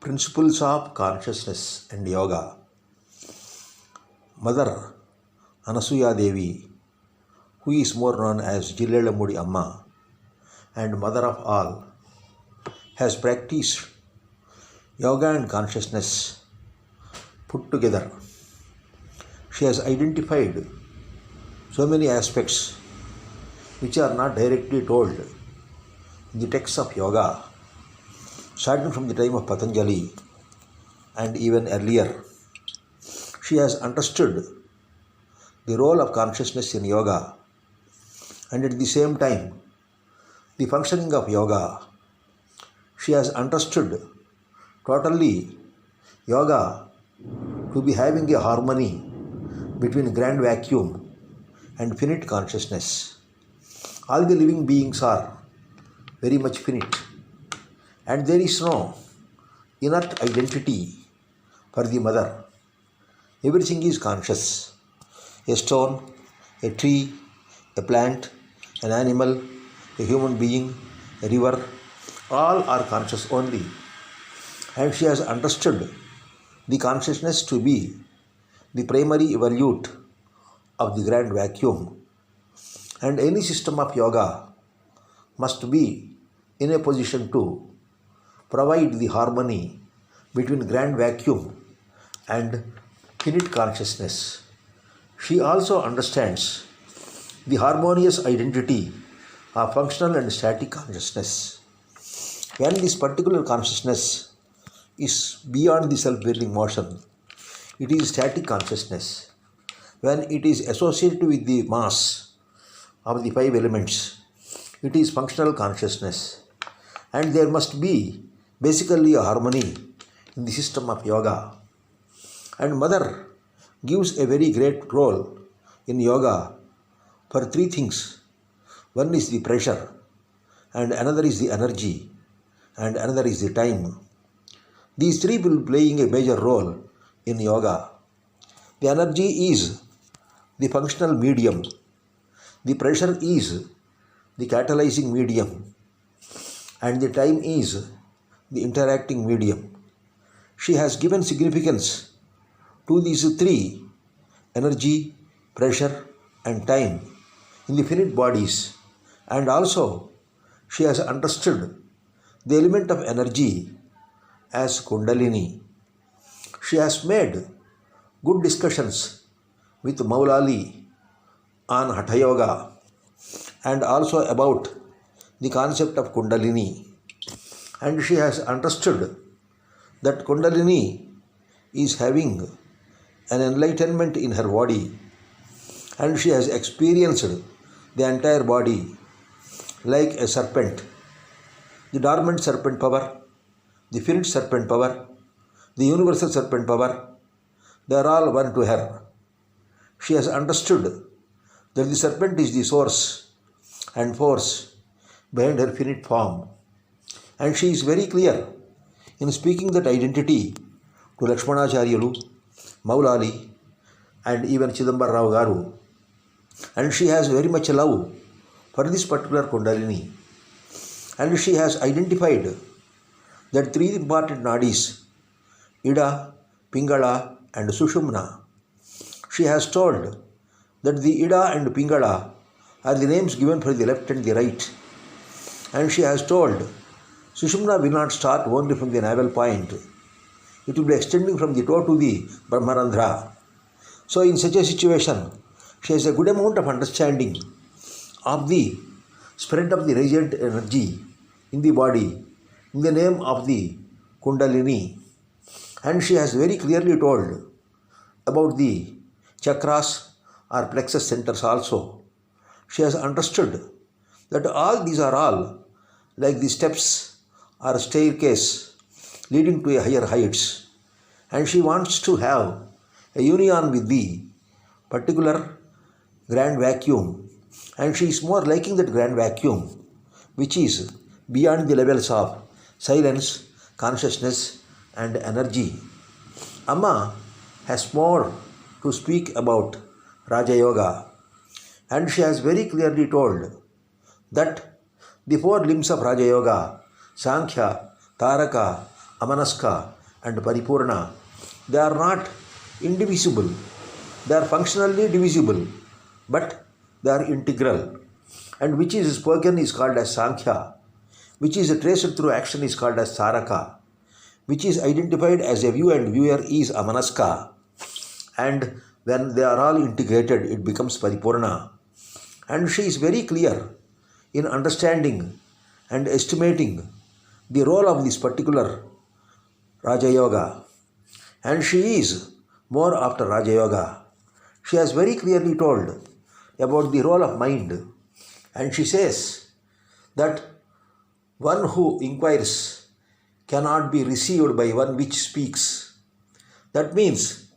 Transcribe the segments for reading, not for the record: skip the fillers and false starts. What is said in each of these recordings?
Principles of Consciousness and Yoga. Mother Anasuya Devi, who is more known as Jillelamudi Amma and Mother of all, has practiced yoga and consciousness put together. She has identified so many aspects which are not directly told in the texts of yoga, starting from the time of Patanjali and even earlier. She has understood the role of consciousness in yoga and at the same time the functioning of yoga. She has understood totally yoga to be having a harmony between grand vacuum and finite consciousness. All the living beings are very much finite, and there is no inert identity for the mother. Everything is conscious. A stone, a tree, a plant, an animal, a human being, a river, all are conscious only. And she has understood the consciousness to be the primary evolute of the grand vacuum. And any system of yoga must be in a position to provide the harmony between grand vacuum and finite consciousness. She also understands the harmonious identity of functional and static consciousness. When this particular consciousness is beyond the self-willing motion, it is static consciousness. When it is associated with the mass of the five elements, it is functional consciousness. And there must be basically a harmony in the system of yoga. And Mother gives a very great role in yoga for three things. One is the pressure, and another is the energy, and another is the time. These three will be playing a major role in yoga. The energy is the functional medium. The pressure is the catalyzing medium. And the time is the interacting medium. She has given significance to these three, energy, pressure and time, in the finite bodies. And also she has understood the element of energy as Kundalini. She has made good discussions with Maulali on Hatha Yoga and also about the concept of Kundalini. And she has understood that Kundalini is having an enlightenment in her body, and she has experienced the entire body like a serpent. The dormant serpent power, the finite serpent power, the universal serpent power, they are all one to her. She has understood that the serpent is the source and force behind her finite form. And she is very clear in speaking that identity to Lakshmanacharyalu, Maulali and even Chidambar Rao Garu. And she has very much love for this particular Kundalini. And she has identified that three important nadis, Ida, Pingala and Sushumna. She has told that the Ida and Pingala are the names given for the left and the right. And she has told Sushumna will not start only from the navel point. It will be extending from the toe to the Brahmarandhra. So in such a situation, she has a good amount of understanding of the spread of the radiant energy in the body in the name of the Kundalini. And she has very clearly told about the chakras or plexus centers also. She has understood that all these are all like the steps or staircase leading to a higher heights. And she wants to have a union with the particular grand vacuum. And she is more liking that grand vacuum, which is beyond the levels of silence, consciousness and energy. Amma has more to speak about Raja Yoga, and she has very clearly told that the four limbs of Raja Yoga, Sankhya, Taraka, Amanaska, and Paripurna, they are not indivisible. They are functionally divisible, but they are integral. And which is spoken is called as Sankhya, which is traced through action is called as Saraka, which is identified as a view and viewer is Amanaska. And when they are all integrated, it becomes Paripurna. And she is very clear in understanding and estimating the role of this particular Raja Yoga. And she is more after Raja Yoga. She has very clearly told about the role of mind. And she says that one who inquires cannot be received by one which speaks. That means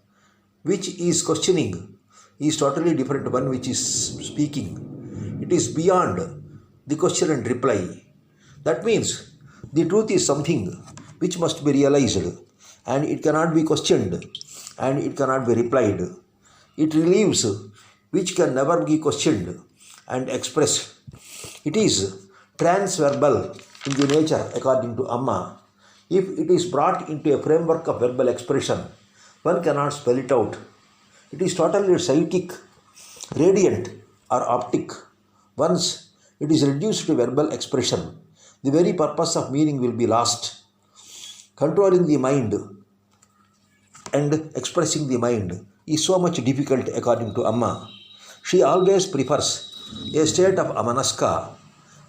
which is questioning is totally different one which is speaking. It is beyond the question and reply. That means the truth is something which must be realized, and it cannot be questioned and it cannot be replied. It relieves which can never be questioned and expressed. It is transverbal in the nature according to Amma. If it is brought into a framework of verbal expression, one cannot spell it out. It is totally psychic, radiant, or optic. Once it is reduced to verbal expression, the very purpose of meaning will be lost. Controlling the mind and expressing the mind is so much difficult according to Amma. She always prefers a state of Amanaska,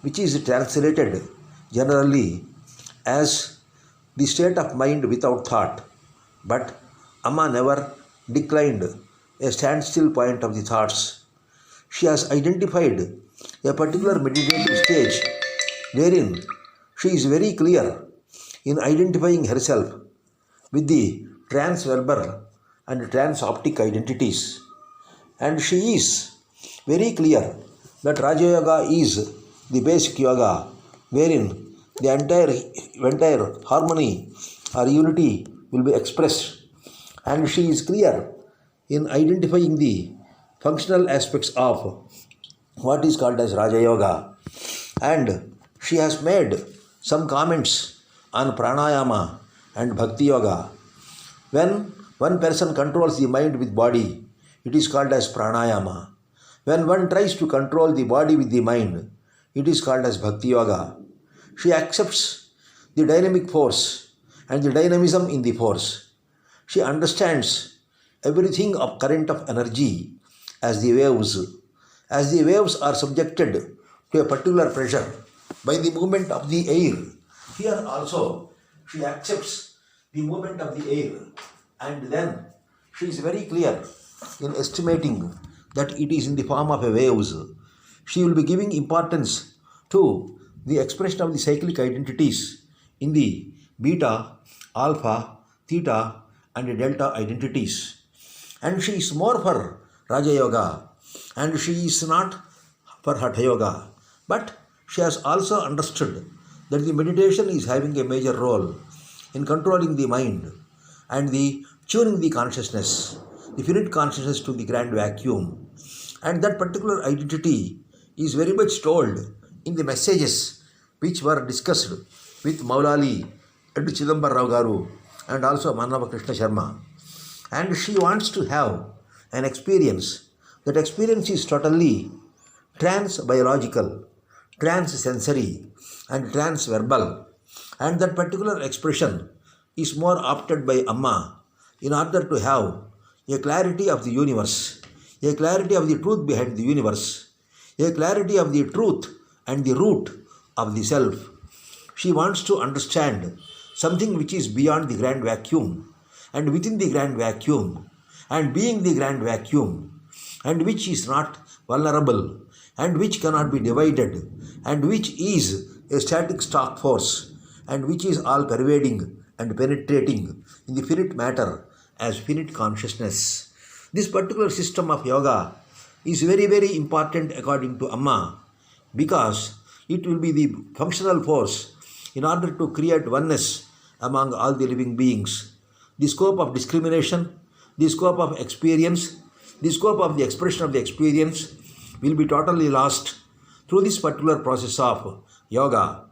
which is translated generally as the state of mind without thought. But Amma never declined a standstill point of the thoughts. She has identified a particular meditative stage wherein she is very clear in identifying herself with the transverbal and transoptic identities. And she is very clear that Raja Yoga is the basic yoga wherein the entire harmony or unity will be expressed. And she is clear in identifying the functional aspects of what is called as Raja Yoga. And she has made some comments on pranayama and bhakti yoga. When one person controls the mind with body, it is called as pranayama. When one tries to control the body with the mind, it is called as bhakti yoga. She accepts the dynamic force and the dynamism in the force. She understands everything of current of energy as the waves. As the waves are subjected to a particular pressure by the movement of the air, here also she accepts the movement of the air, and then she is very clear in estimating that it is in the form of a waves. She will be giving importance to the expression of the cyclic identities in the beta, alpha, theta, and delta identities. And she is more for Raja Yoga, and she is not for Hatha Yoga. But she has also understood that the meditation is having a major role in controlling the mind and the tuning the consciousness, the finite consciousness to the grand vacuum. And that particular identity is very much told in the messages which were discussed with Maulali and Chidambar Rao Garu and also Manava Krishna Sharma. And she wants to have an experience. That experience is totally trans-biological, trans-sensory, and trans-verbal. And that particular expression is more opted by Amma in order to have a clarity of the universe, a clarity of the truth behind the universe, a clarity of the truth and the root of the self. She wants to understand something which is beyond the grand vacuum and within the grand vacuum and being the grand vacuum, and which is not vulnerable and which cannot be divided and which is a static stock force and which is all pervading and penetrating in the finite matter as finite consciousness. This particular system of yoga is very, very important according to Amma, because it will be the functional force in order to create oneness among all the living beings. The scope of discrimination, the scope of experience, the scope of the expression of the experience will be totally lost through this particular process of yoga.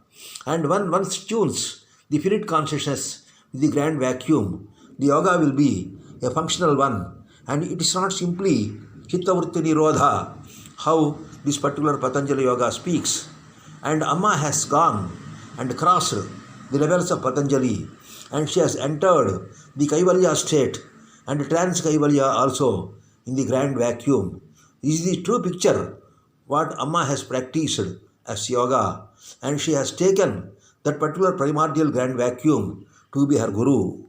And one tunes the finite consciousness in the grand vacuum, the yoga will be a functional one, and it is not simply Chittavritti Nirodha, how this particular Patanjali yoga speaks. And Amma has gone and crossed the levels of Patanjali, and she has entered the Kaivalya state and trans Kaivalya also in the grand vacuum. This is the true picture what Amma has practiced as yoga, and she has taken that particular primordial grand vacuum to be her guru.